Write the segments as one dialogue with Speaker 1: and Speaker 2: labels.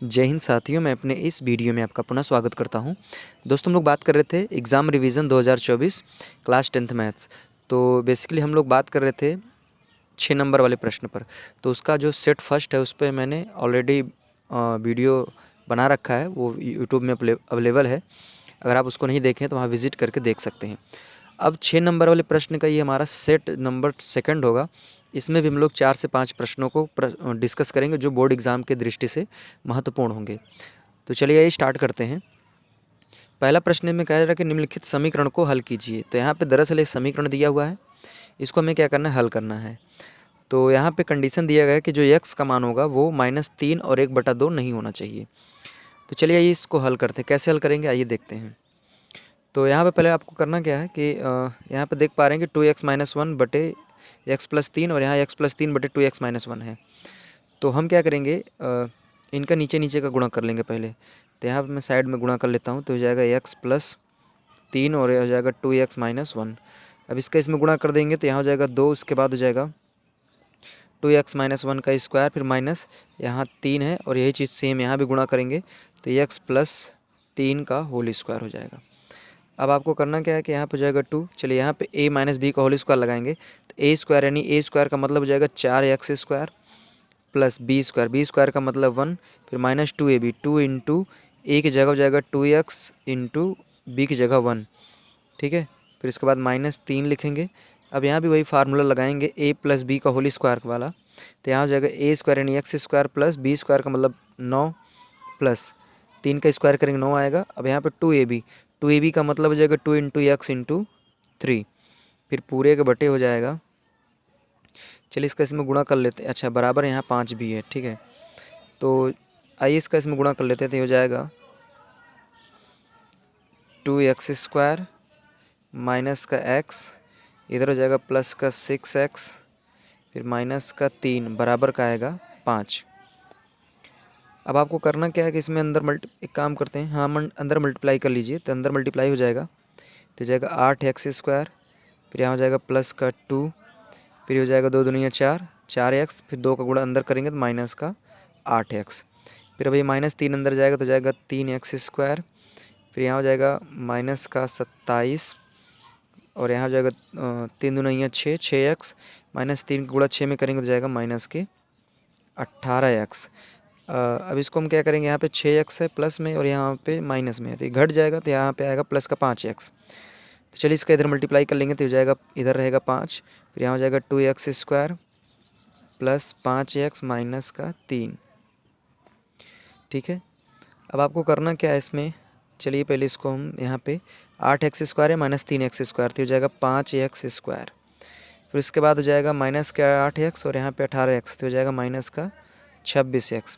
Speaker 1: जय हिंद साथियों, मैं अपने इस वीडियो में आपका पुनः स्वागत करता हूं। दोस्तों, हम लोग बात कर रहे थे exam revision 2024 class 10th maths. तो बेसिकली हम लोग बात कर रहे थे 6 नंबर वाले प्रश्न पर। तो उसका जो सेट फर्स्ट है उस पे मैंने ऑलरेडी वीडियो बना रखा है, वो यूट्यूब में अवेलेबल है। अगर आप उसको नहीं देखें तो वहाँ विज़िट करके देख सकते हैं। अब 6 नंबर वाले प्रश्न का ये हमारा सेट नंबर सेकंड होगा। इसमें भी हम लोग 4 से 5 प्रश्नों को डिस्कस करेंगे जो बोर्ड एग्ज़ाम के दृष्टि से महत्वपूर्ण होंगे। तो चलिए ये स्टार्ट करते हैं। पहला प्रश्न में कहा जा रहा है कि निम्नलिखित समीकरण को हल कीजिए। तो यहाँ पे दरअसल एक समीकरण दिया हुआ है, इसको हमें क्या करना है, हल करना है। तो यहाँ पे कंडीशन दिया गया है कि जो x का मान होगा वो -3 और 1/2 नहीं होना चाहिए। तो चलिए आइए इसको हल करते हैं। कैसे हल करेंगे आइए देखते हैं। तो यहाँ पे पहले आपको करना क्या है कि यहाँ पे देख पा रहे हैं कि 2x - 1 बटे x + 3 और यहाँ x + 3 बटे 2x - 1 है। तो हम क्या करेंगे, इनका नीचे नीचे का गुणा कर लेंगे पहले। तो यहाँ पे मैं साइड में गुणा कर लेता हूँ, तो हो जाएगा x + 3 और ये हो जाएगा 2x - 1। अब इसका इसमें गुणा कर देंगे तो यहाँ हो जाएगा 2, उसके बाद हो जाएगा 2x - 1 का स्क्वायर, फिर माइनस यहाँ 3 है और यही चीज़ सेम यहाँ भी गुणा करेंगे तो x + 3 का होल स्क्वायर हो जाएगा। अब आपको करना क्या है कि यहाँ पे हो जाएगा 2। चलिए यहाँ पे a - b का होल स्क्वायर लगाएंगे तो a स्क्वायर यानी a स्क्वायर का मतलब हो जाएगा 4x square plus B square का मतलब 1, फिर -2ab, 2 इंटू ए की जगह हो जाएगा 2x इंटू बी की जगह 1। ठीक है, फिर इसके बाद -3 लिखेंगे। अब यहाँ भी वही फार्मूला लगाएंगे a + b का होल स्क्वायर वाला। तो यहाँ हो जाएगा a स्क्वायर यानी x square plus B square का मतलब 9 प्लस 3 का स्क्वायर करेंगे 9 आएगा। अब यहाँ पे 2ab का मतलब हो जाएगा 2 इंटू x इंटू 3, फिर पूरे के बटे हो जाएगा। चलिए इसका इसमें गुणा कर लेते हैं। अच्छा, बराबर यहाँ 5 भी है। ठीक है, तो आइए इसका इसमें गुणा कर लेते हैं। तो हो जाएगा 2x स्क्वायर माइनस का x, इधर हो जाएगा प्लस का 6x, फिर माइनस का 3 बराबर का आएगा 5। अब आपको करना क्या है कि इसमें अंदर एक काम करते हैं, हाँ अंदर मल्टीप्लाई कर लीजिए। तो अंदर मल्टीप्लाई हो जाएगा तो हो जाएगा 8x स्क्वायर, फिर यहाँ हो जाएगा प्लस का 2, फिर हो जाएगा 2 दूनी 4x, फिर 2 का गुणा अंदर करेंगे तो माइनस का 8x, फिर अब ये -3 अंदर जाएगा तो जाएगा 3x स्क्वायर, फिर यहाँ हो जाएगा माइनस का 27 और यहाँ हो जाएगा 3 दूनी 6, 6x -3 का गुणा 6 में करेंगे तो जाएगा माइनस के 18x। अब इसको हम क्या करेंगे, यहाँ पे 6x है प्लस में और यहाँ पे माइनस में है तो ये घट जाएगा, तो यहाँ पे आएगा प्लस का 5x। तो चलिए इसका इधर मल्टीप्लाई कर लेंगे तो हो जाएगा, इधर रहेगा 5, फिर यहाँ हो जाएगा 2x square plus 5x minus का 3। ठीक है, अब आपको करना क्या है इसमें, चलिए पहले इसको हम यहाँ पे 8x स्क्वायर है -3x स्क्वायर तो हो जाएगा 5x स्क्वायर, फिर इसके बाद हो जाएगा माइनस का 8x और यहाँ पे 18x तो हो जाएगा माइनस का 26x,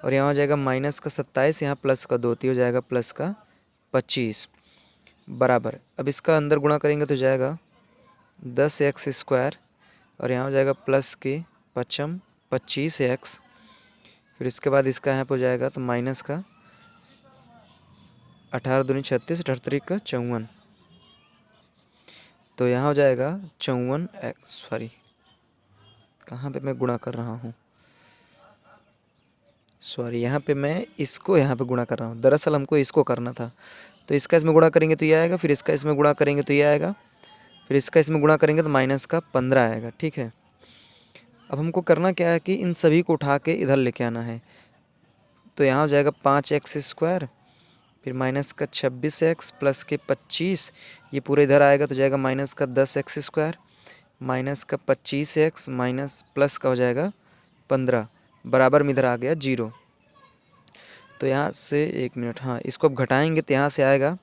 Speaker 1: और यहाँ हो जाएगा माइनस का 27, यहाँ प्लस का 2 तो हो जाएगा प्लस का 25 बराबर। अब इसका अंदर गुणा करेंगे तो हो जाएगा 10x स्क्वायर और यहाँ हो जाएगा प्लस के 25x, फिर इसके बाद इसका यहाँ पर हो जाएगा तो माइनस का 18 दूनी 36, 38 का 54, तो यहाँ हो जाएगा 54x, सॉरी कहाँ पे मैं गुणा कर रहा हूँ, सॉरी यहाँ पे मैं इसको यहाँ पे गुणा कर रहा हूँ, दरअसल हमको इसको करना था। तो इसका इसमें गुणा करेंगे तो ये आएगा, फिर इसका इसमें गुणा करेंगे तो ये आएगा, फिर इसका इसमें गुणा करेंगे तो माइनस का 15 आएगा। ठीक है, अब हमको करना क्या है कि इन सभी को उठा के इधर लेके आना है। तो यहाँ हो जाएगा 5x स्क्वायर, फिर माइनस का 26x प्लस के 25, ये पूरे इधर आएगा तो जाएगा माइनस का 10x स्क्वायर माइनस का 25x माइनस प्लस का हो जाएगा 15 बराबर में इधर आ गया 0। तो यहाँ से 1 मिनट, हाँ इसको अब घटाएंगे तो यहाँ से आएगा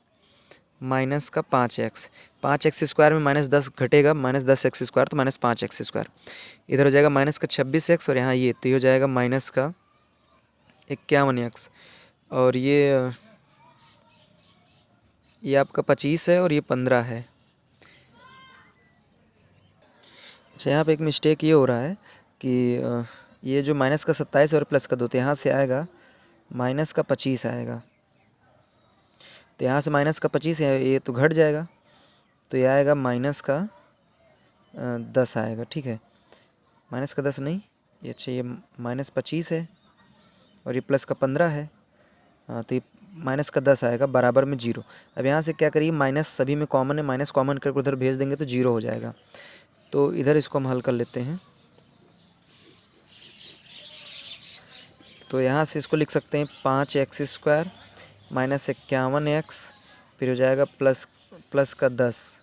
Speaker 1: माइनस का 5x स्क्वायर में -10 घटेगा, -10x स्क्वायर तो -5x स्क्वायर, इधर हो जाएगा माइनस का 26x और यहाँ ये तो ये हो जाएगा माइनस का 51x, और ये आपका 25 है और ये 15 है। अच्छा, यहाँ पे एक मिस्टेक ये हो रहा है कि ये जो माइनस का 27 और प्लस का 2 तो यहाँ से आएगा माइनस का 25 आएगा, तो यहाँ से माइनस का 25 है, ये तो घट जाएगा तो ये आएगा माइनस का 10 आएगा। ठीक है, माइनस का 10 नहीं, ये अच्छा ये -25 है और ये प्लस का 15 है। तो ये माइनस का 10 आएगा बराबर में 0। अब यहाँ से क्या करिए, माइनस सभी में कॉमन है, माइनस कॉमन करके उधर भेज देंगे तो 0 हो जाएगा। तो इधर इसको हम हल कर लेते हैं। तो यहाँ से इसको लिख सकते हैं 5x² माइनस 51x, फिर हो जाएगा प्लस का 10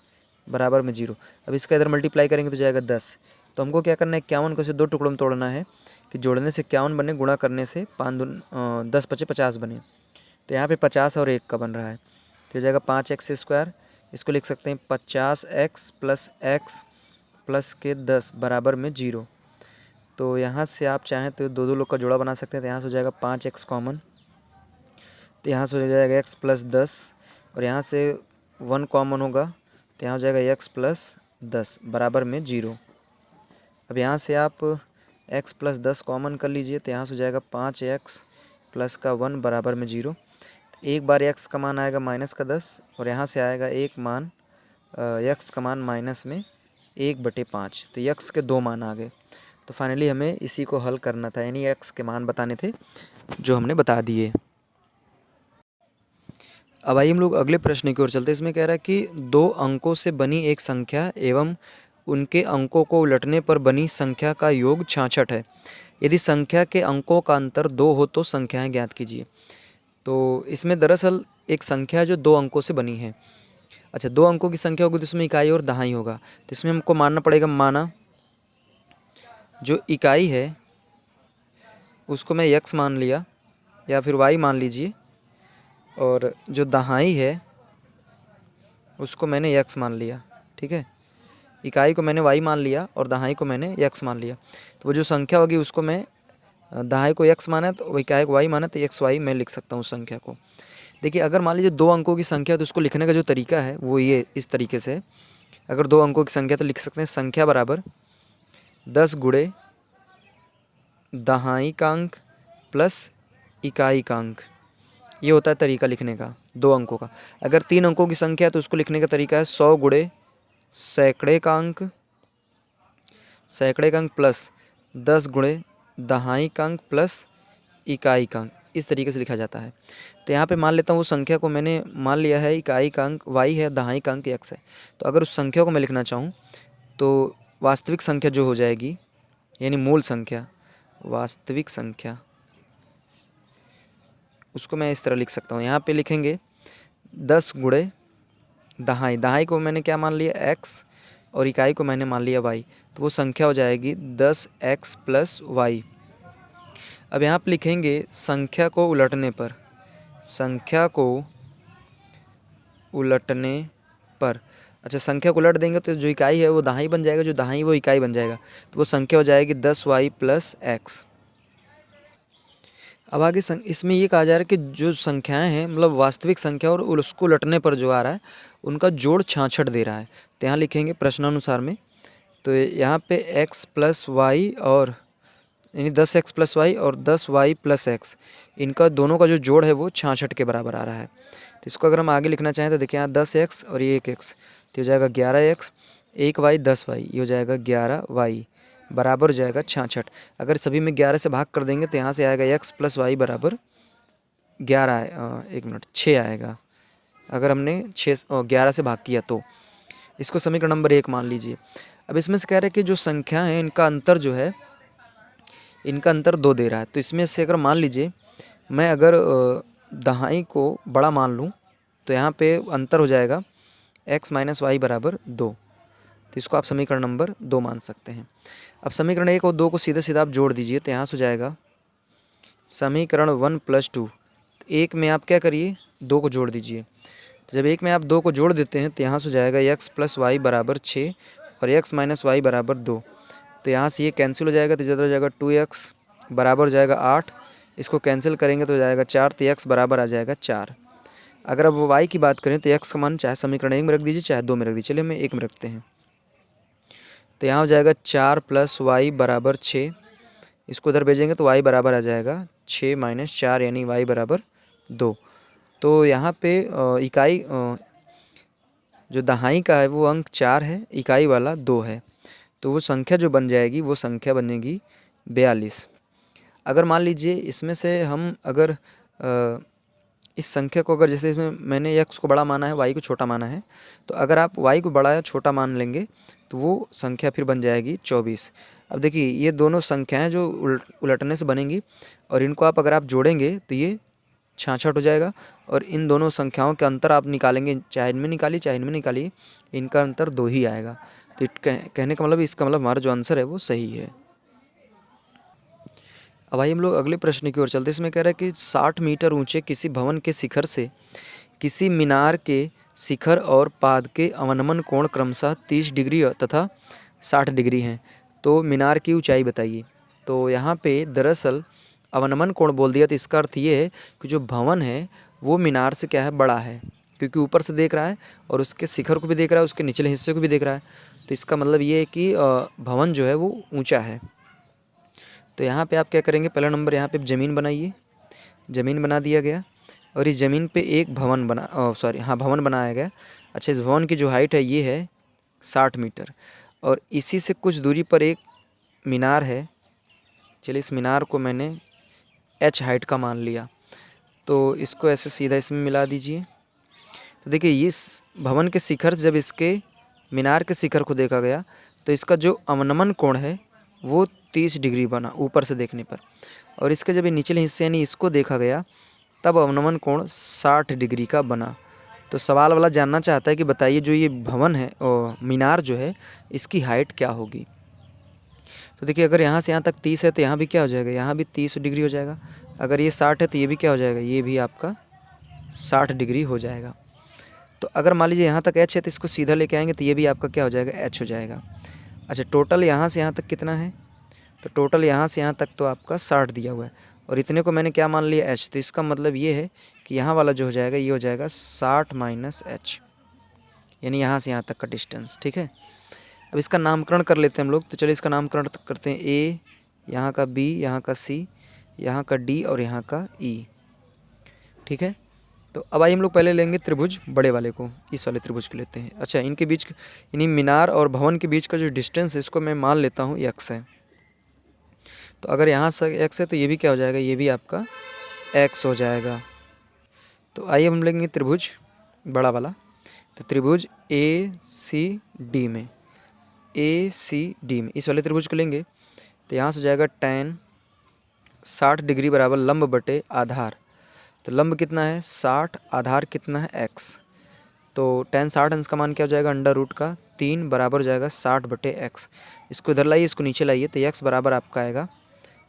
Speaker 1: बराबर में 0। अब इसका इधर मल्टीप्लाई करेंगे तो जाएगा 10। तो हमको क्या करना है, 51 को इसे 2 टुकड़ों में तोड़ना है कि जोड़ने से 51 बने, गुणा करने से 10 × 5 = 50 बने। तो यहाँ पे 50 और 1 का बन रहा है, तो हो जाएगा 5x²। इसको लिख सकते हैं 50x + x प्लस के 10 बराबर में 0। तो यहाँ से आप चाहें तो दो लोग का जोड़ा बना सकते हैं। तो यहाँ से हो जाएगा 5x कॉमन, तो यहाँ से हो जाएगा x + 10, और यहाँ से 1 कॉमन होगा, तो यहाँ हो जाएगा x + 10 बराबर में 0। अब यहाँ से आप x + 10 कॉमन कर लीजिए, तो यहाँ से हो जाएगा 5x + का 1 बराबर में 0। एक बार x का मान आएगा -10, और यहाँ से आएगा एक मान x का मान -1/5। तो x के 2 मान आ गए। तो फाइनली हमें इसी को हल करना था, यानी x के मान बताने थे, जो हमने बता दिए। अब आइए हम लोग अगले प्रश्न की ओर चलते हैं। इसमें कह रहा है कि 2 अंकों से बनी एक संख्या एवं उनके अंकों को उलटने पर बनी संख्या का योग 66 है। यदि संख्या के अंकों का अंतर 2 हो तो संख्याएं ज्ञात कीजिए। तो इसमें दरअसल एक संख्या जो 2 अंकों से बनी है। अच्छा, 2 अंकों की संख्या होगी तो इसमें इकाई और दहाई होगा। तो इसमें हमको मानना पड़ेगा, माना जो इकाई है उसको मैं x मान लिया या फिर y मान लीजिए, और जो दहाई है उसको मैंने x मान लिया। ठीक है, इकाई को मैंने y मान लिया और दहाई को मैंने x मान लिया। तो वो जो संख्या होगी उसको मैं, दहाई को x माना तो इकाई को y माना, तो xy मैं लिख सकता हूँ उस संख्या को। देखिए, अगर मान लीजिए 2 अंकों की संख्या, तो उसको लिखने का जो तरीका है वो ये इस तरीके से है। अगर 2 अंकों की संख्या तो लिख सकते हैं संख्या बराबर 10 × दहाई का अंक प्लस इकाई का अंक। ये होता है तरीका लिखने का 2 अंकों का। अगर 3 अंकों की संख्या है तो उसको लिखने का तरीका है 100 × सैकड़े का अंक प्लस 10 × दहाई का अंक प्लस इकाई का अंक। इस तरीके से लिखा जाता है। तो यहाँ पे मान लेता हूँ वो संख्या को मैंने मान लिया है, इकाई का अंक y है, दहाई का अंक x है। तो अगर उस संख्या को मैं लिखना चाहूँ तो वास्तविक संख्या जो हो जाएगी, यानी मूल संख्या, वास्तविक संख्या, उसको मैं इस तरह लिख सकता हूँ। यहाँ पे लिखेंगे 10 × दहाई, दहाई को मैंने क्या मान लिया x, और इकाई को मैंने मान लिया y। तो वो संख्या हो जाएगी 10x + y। अब यहाँ पे लिखेंगे संख्या को उलटने पर, संख्या को उलटने पर। अच्छा, संख्या को उलट देंगे तो जो इकाई है वो दहाई बन जाएगा, जो दहाई वो इकाई बन जाएगा। तो वो संख्या हो जाएगी 10y + x। अब आगे इसमें ये कहा जा रहा है कि जो संख्याएं हैं, मतलब वास्तविक संख्या और उसको उलटने पर जो आ रहा है उनका जोड़ 66 दे रहा है। तो यहाँ लिखेंगे प्रश्नानुसार में, तो यहाँ पे x + y और यानी 10x + y और 10y + x, इनका दोनों का जो जोड़ है वो 66 के बराबर आ रहा है। तो इसको अगर हम आगे लिखना चाहें तो देखिए, यहाँ 10x और ये 1x, तो हो जाएगा 11x, 1y 10y, ये हो जाएगा 11y बराबर हो जाएगा 66। अगर सभी में 11 से भाग कर देंगे तो यहाँ से आएगा x + y बराबर 6 आएगा। अगर हमने 11 से भाग किया तो इसको समीकरण नंबर 1 मान लीजिए। अब इसमें से कह रहे हैं कि जो संख्या है इनका अंतर जो है, इनका अंतर 2 दे रहा है। तो इसमें से अगर मान लीजिए मैं अगर दहाई को बड़ा मान लूँ तो यहाँ पे अंतर हो जाएगा x - y बराबर 2। तो इसको आप समीकरण नंबर 2 मान सकते हैं। अब समीकरण 1 और 2 को सीधे सीधा आप जोड़ दीजिए, तो यहाँ से हो जाएगा समीकरण 1 + 2। एक में आप क्या करिए, 2 को जोड़ दीजिए। तो जब एक में आप 2 को जोड़ देते हैं तो यहाँ से हो जाएगा x + y बराबर 6 और x - y बराबर 2। तो यहाँ से ये कैंसिल हो जाएगा, तो इधर हो जाएगा 2x बराबर हो जाएगा 8। इसको कैंसिल करेंगे तो हो जाएगा 4, तो x बराबर आ जाएगा 4। अगर अब y की बात करें तो x का मान चाहे समीकरण 1 में रख दीजिए चाहे 2 में रख दीजिए। चलिए हम 1 में रखते हैं। तो यहाँ हो जाएगा 4 + y बराबर 6। इसको उधर भेजेंगे तो y बराबर आ जाएगा 6 - 4, यानी y बराबर 2। तो यहाँ पे इकाई जो दहाई का है वो अंक 4 है, इकाई वाला 2 है। तो वो संख्या जो बन जाएगी वो संख्या बनेगी 42। अगर मान लीजिए इसमें से हम अगर इस संख्या को, अगर जैसे इसमें मैंने x को बड़ा माना है, y को छोटा माना है, तो अगर आप y को बड़ा या छोटा मान लेंगे तो वो संख्या फिर बन जाएगी 24। अब देखिए ये दोनों संख्याएं जो उलटने से बनेंगी और इनको आप अगर आप जोड़ेंगे तो ये 66 हो जाएगा, और इन दोनों संख्याओं के अंतर आप निकालेंगे, चाहे इनमें निकालिए चाहे इनमें निकालिए, इनका अंतर 2 ही आएगा। तो कहने का मतलब, इसका मतलब हमारा जो आंसर है वो सही है। अब आइए हम लोग अगले प्रश्न की ओर चलते हैं। इसमें कह रहा है कि 60 मीटर ऊंचे किसी भवन के शिखर से किसी मीनार के शिखर और पाद के अवनमन कोण क्रमशः 30 डिग्री तथा 60 डिग्री हैं, तो मीनार की ऊंचाई बताइए। तो यहाँ पे दरअसल अवनमन कोण बोल दिया, तो इसका अर्थ ये है कि जो भवन है वो मीनार से क्या है, बड़ा है, क्योंकि ऊपर से देख रहा है और उसके शिखर को भी देख रहा है, उसके निचले हिस्से को भी देख रहा है। तो इसका मतलब ये है कि भवन जो है वो ऊंचा है। तो यहाँ पे आप क्या करेंगे, पहला नंबर यहाँ पे ज़मीन बनाइए, ज़मीन बना दिया गया, और इस ज़मीन पे एक भवन भवन बनाया गया। अच्छा, इस भवन की जो हाइट है ये है 60 मीटर, और इसी से कुछ दूरी पर एक मीनार है। चलिए इस मीनार को मैंने h हाइट का मान लिया, तो इसको ऐसे सीधा इसमें मिला दीजिए। तो देखिए इस भवन के शिखर से जब इसके मीनार के शिखर को देखा गया तो इसका जो अवनमन कोण है वो 30 डिग्री बना ऊपर से देखने पर, और इसके जब ये निचले हिस्से यानी इसको देखा गया तब अवनमन कोण 60 डिग्री का बना। तो सवाल वाला जानना चाहता है कि बताइए जो ये भवन है और मीनार जो है इसकी हाइट क्या होगी। तो देखिए अगर यहाँ से यहाँ तक 30 है तो यहाँ भी क्या हो जाएगा, यहाँ भी 30 डिग्री हो जाएगा। अगर ये 60 है तो ये भी क्या हो जाएगा, ये भी आपका 60 डिग्री हो जाएगा। तो अगर मान लीजिए यहाँ तक h है तो इसको सीधा लेके आएंगे तो ये भी आपका क्या हो जाएगा, h हो जाएगा। अच्छा, टोटल यहाँ से यहाँ तक कितना है, तो टोटल यहाँ से यहाँ तक तो आपका 60 दिया हुआ है, और इतने को मैंने क्या मान लिया, h। तो इसका मतलब ये है कि यहाँ वाला जो हो जाएगा ये हो जाएगा 60 माइनस h, यानी यहाँ से यहाँ तक का डिस्टेंस। ठीक है, अब इसका नामकरण कर लेते हैं हम लोग। तो चलिए इसका नामकरण करते हैं, a, यहाँ का b, यहाँ का c, यहाँ का d और यहाँ का e। ठीक है, तो अब आइए हम लोग पहले लेंगे त्रिभुज बड़े वाले को, इस वाले त्रिभुज को लेते हैं। अच्छा, इनके बीच यानी मीनार और भवन के बीच का जो डिस्टेंस है इसको मैं मान लेता हूँ x है। तो अगर यहाँ से x है तो ये भी क्या हो जाएगा, ये भी आपका x हो जाएगा। तो आइए हम लेंगे त्रिभुज बड़ा वाला। तो त्रिभुज ए सी डी में इस वाले त्रिभुज को लेंगे तो यहाँ से हो जाएगा tan 60 डिग्री बराबर लंब बटे आधार। तो लंब कितना है 60, आधार कितना है x। तो tan 60 अंश का मान क्या हो जाएगा, अंडर रूट का 3 बराबर हो जाएगा 60 बटे x। इसको इधर लाइए, इसको नीचे लाइए, तो x बराबर आपका आएगा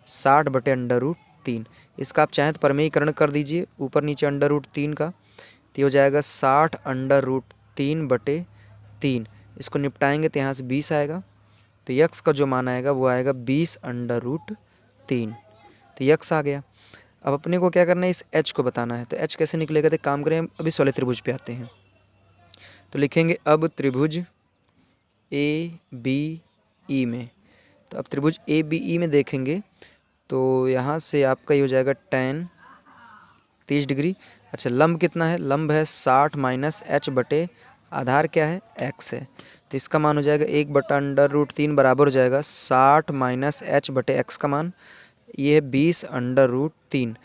Speaker 1: 60 बटे अंडर रूट 3। इसका आप चाहें तो परमेयीकरण कर दीजिए, ऊपर नीचे अंडर रूट 3 का, तो ये हो जाएगा 60 अंडर रूट 3 बटे 3। इसको निपटाएंगे तो यहाँ से 20 आएगा, तो x का जो मान आएगा वो आएगा 20 अंडर रूट 3। तो x आ गया। अब अपने को क्या करना है, इस h को बताना है। तो h कैसे निकलेगा, तो काम करें, अब इस वाले त्रिभुज पे आते हैं। तो लिखेंगे अब त्रिभुज ए बी ई में। तो अब त्रिभुज ए बी ई में देखेंगे तो यहाँ से आपका ये हो जाएगा tan 30 डिग्री। अच्छा, लंब कितना है, लंब है 60 माइनस h बटे आधार क्या है, x है। तो इसका मान हो जाएगा 1 बटा अंडर रूट 3 बराबर हो जाएगा 60 माइनस h बटे x का मान, ये है 20 अंडर रूट 3।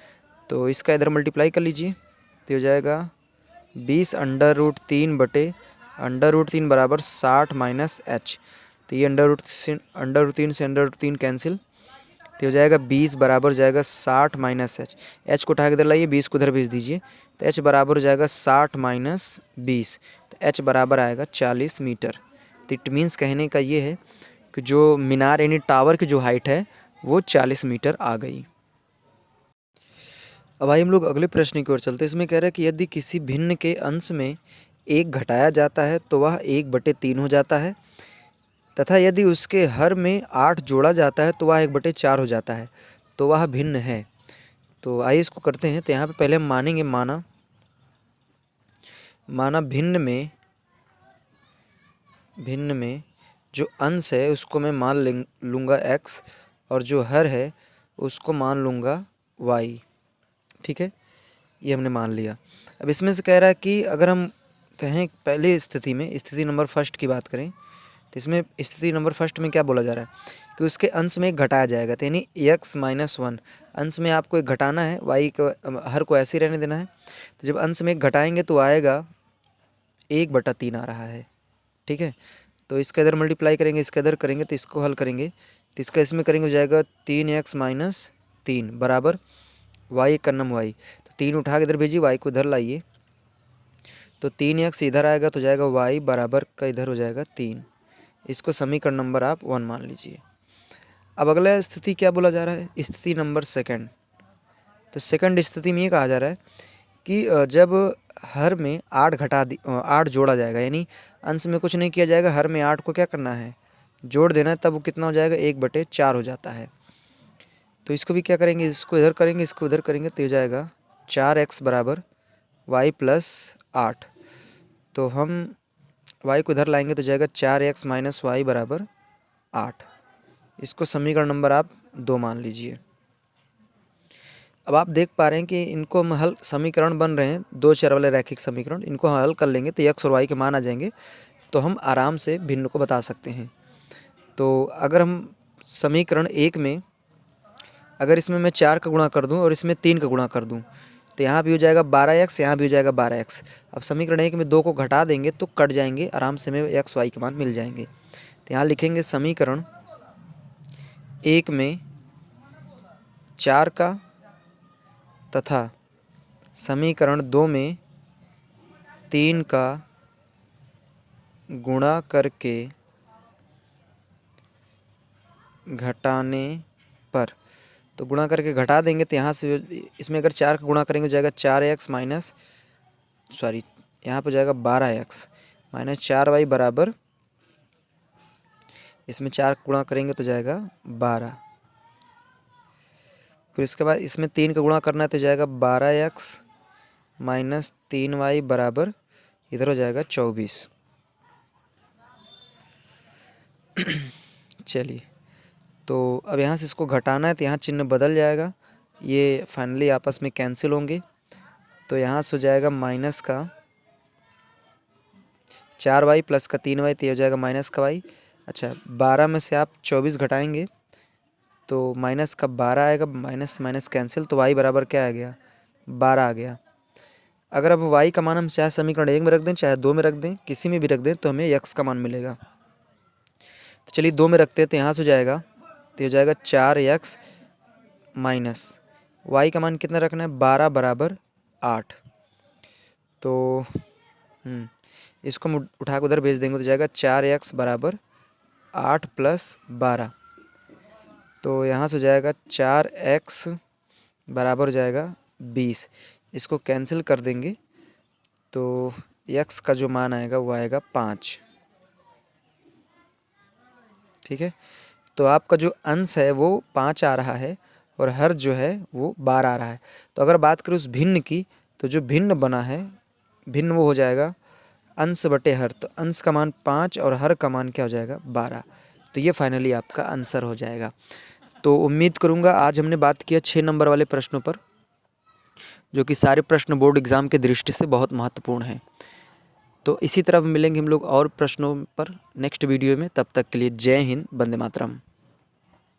Speaker 1: तो इसका इधर मल्टीप्लाई कर लीजिए, तो हो जाएगा 20 अंडर रूट 3 बटे अंडर रूट 3 बराबर 60 माइनस h। तो ये अंडर रूट 3 से अंडर रूट 3 कैंसिल, तो हो जाएगा 20 बराबर हो जाएगा 60 माइनस h को उठा के इधर लाइए, 20 को इधर भेज दीजिए, तो h बराबर हो जाएगा 60 माइनस 20, तो h बराबर आएगा 40 मीटर। तो इट मीन्स कहने का ये है कि जो मीनार यानी टावर की जो हाइट है वो 40 मीटर आ गई। अब आइए हम लोग अगले प्रश्न की ओर चलते हैं। इसमें कह रहा है कि यदि किसी भिन्न के अंश में 1 घटाया जाता है तो वह 1/3 हो जाता है, तथा यदि उसके हर में 8 जोड़ा जाता है तो वह 1/4 हो जाता है, तो वह भिन्न है। तो आइए इसको करते हैं। तो यहाँ पे पहले हम मानेंगे, माना भिन्न में जो अंश है उसको मैं मान लूँगा x, और जो हर है उसको मान लूँगा y। ठीक है, ये हमने मान लिया। अब इसमें से कह रहा है कि अगर हम कहें पहली स्थिति में, स्थिति नंबर फर्स्ट की बात करें, तो इसमें स्थिति नंबर फर्स्ट में क्या बोला जा रहा है कि उसके अंश में एक घटाया जाएगा, तो यानी x माइनस 1 अंश में आपको एक घटाना है, y को हर को ऐसे ही रहने देना है। तो जब अंश में एक घटाएंगे तो आएगा 1/3 आ रहा है, ठीक है। तो इसका इधर मल्टीप्लाई करेंगे, इसका इधर करेंगे, तो इसको हल करेंगे तो इसका इसमें करेंगे हो जाएगा 3x माइनस 3 बराबर y का नम y। तो 3 उठा के इधर भेजिए, y को इधर लाइए, तो 3x इधर आएगा तो जाएगा y बराबर का इधर हो जाएगा 3। इसको समीकरण नंबर आप 1 मान लीजिए। अब अगला स्थिति क्या बोला जा रहा है, स्थिति नंबर सेकंड। तो सेकंड स्थिति में ये कहा जा रहा है कि जब हर में 8 जोड़ा जाएगा, यानी अंश में कुछ नहीं किया जाएगा, हर में 8 को क्या करना है, जोड़ देना है, तब वो कितना हो जाएगा 1/4 हो जाता है। तो इसको भी क्या करेंगे, इसको इधर करेंगे, इसको इधर करेंगे, तो हो जाएगा 4x बराबर y प्लस 8। तो हम y को इधर लाएंगे तो जाएगा 4x माइनस वाई बराबर 8। इसको समीकरण नंबर आप 2 मान लीजिए। अब आप देख पा रहे हैं कि इनको हम हल समीकरण बन रहे हैं, 2 चर वाले रैखिक समीकरण, इनको हल कर लेंगे तो x और y के मान आ जाएंगे, तो हम आराम से भिन्न को बता सकते हैं। तो अगर हम समीकरण 1 में अगर इसमें मैं 4 का गुणा कर दूं और इसमें 3 का गुणा कर दूं, तो यहाँ भी हो जाएगा 12x, यहाँ भी हो जाएगा 12x। अब समीकरण 1 में 2 को घटा देंगे तो कट जाएंगे, आराम से हमें x y के मान मिल जाएंगे। तो यहाँ लिखेंगे समीकरण 1 में 4 का तथा समीकरण 2 में 3 का गुणा करके घटाने पर, तो गुणा करके घटा देंगे, तो यहाँ से इसमें अगर 4 का गुणा करेंगे जाएगा 4x माइनस यहाँ पर जाएगा 12x माइनस 4y बराबर, इसमें 4 का गुणा करेंगे तो जाएगा 12। फिर इसके बाद इसमें 3 का गुणा करना है तो जाएगा 12x माइनस 3y बराबर इधर हो जाएगा 24। चलिए, तो अब यहाँ से इसको घटाना है तो यहाँ चिन्ह बदल जाएगा, ये फाइनली आपस में कैंसिल होंगे। तो यहाँ से हो जाएगा माइनस का 4y प्लस का 3y, तो ये हो जाएगा माइनस का y। अच्छा, 12 में से आप 24 घटाएंगे तो माइनस का 12 आएगा, माइनस माइनस कैंसिल, तो y बराबर क्या आ गया, 12 आ गया। अगर अब y का मान हम चाहे समीकरण 1 में रख दें चाहे 2 में रख दें, किसी में भी रख दें, तो हमें x का मान मिलेगा। तो चलिए 2 में रखते हैं, तो यहाँ से हो जाएगा, तो हो जाएगा 4x माइनस y का मान कितना रखना है, 12 बराबर 8। तो इसको हम उठा के उधर भेज देंगे तो जाएगा 4x बराबर 8 प्लस 12। तो यहाँ से हो जाएगा 4x बराबर हो जाएगा 20। इसको कैंसिल कर देंगे तो x का जो मान आएगा वो आएगा 5। ठीक है, तो आपका जो अंश है वो 5 आ रहा है और हर जो है वो 12 आ रहा है। तो अगर बात करें उस भिन्न की, तो जो भिन्न बना है, भिन्न वो हो जाएगा अंश बटे हर। तो अंश का मान 5 और हर का मान क्या हो जाएगा, 12। तो ये फाइनली आपका आंसर हो जाएगा। तो उम्मीद करूँगा आज हमने बात किया 6 नंबर वाले प्रश्नों पर, जो कि सारे प्रश्न बोर्ड एग्ज़ाम के दृष्टि से बहुत महत्वपूर्ण हैं। तो इसी तरह मिलेंगे हम लोग और प्रश्नों पर नेक्स्ट वीडियो में। तब तक के लिए जय हिंद, वंदे मातरम।